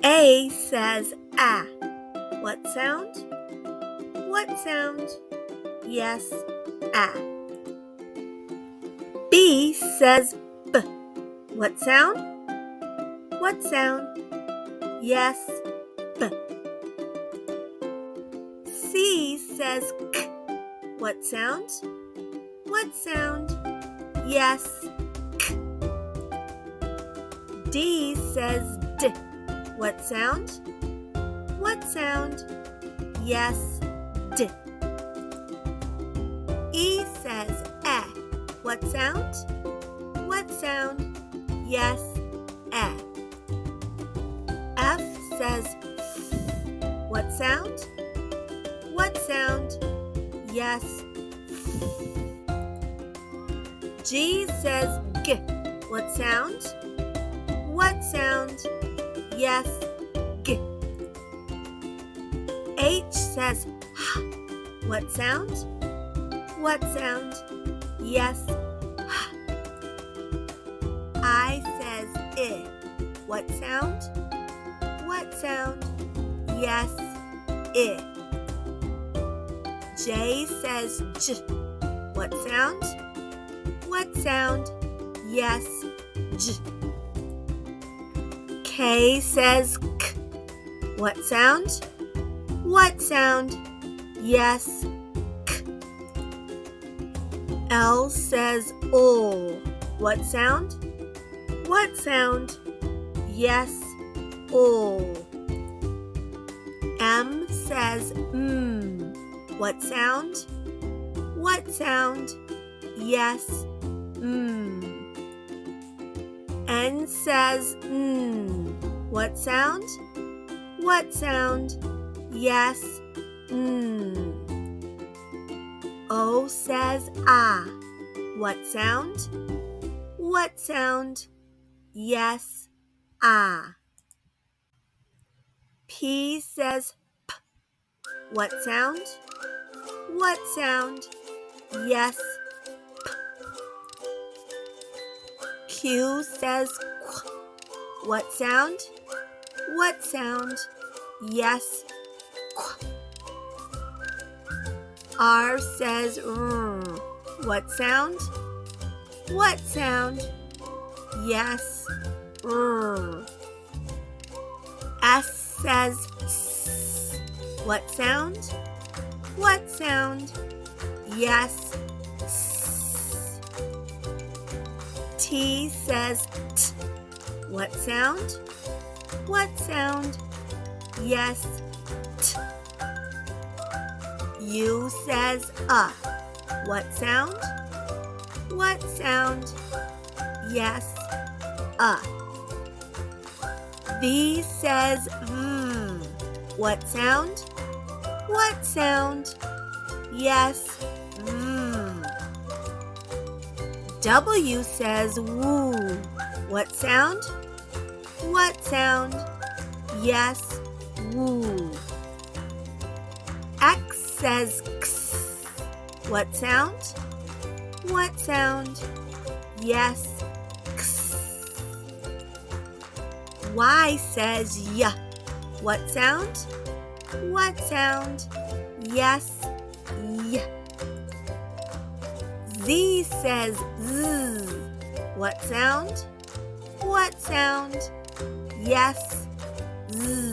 A says ah. What sound? What sound? Yes, ah. B says b. What sound? What sound? Yes, b. C says k. What sound? What sound? Yes, k. D says d. What sound? What sound? Yes, d. E says eh. What sound? What sound? Yes, eh. F says f. What sound? What sound? Yes, f. G says g. What sound? What sound? Yes, g. H says h. What sound? What sound? Yes, h. I says I. What sound? What sound? Yes, I. J says j. What sound? What sound? Yes, j. K says k. What sound? What sound? Yes, k. L says o. What sound? What sound? Yes, o. M says m. What sound? What sound? Yes, m. N says n. What sound? What sound? Yes, n. O says ah. What sound? What sound? Yes, ah. P says p. What sound? What sound? Yes, p. Q says qu. What sound? What sound? Yes, qu. R says r. What sound? What sound? Yes, r. S says s. What sound? What sound? Yes, s. T says t. What sound? What sound? Yes, t. U says What sound? What sound? Yes, V says v. What sound? What sound? Yes, v. W says woo. What sound? What sound? Yes, woo. X says x. What sound? What sound? Yes, x. Y says y. What sound? What sound? Yes, y. Z says z. What sound? What sound? Yes, z.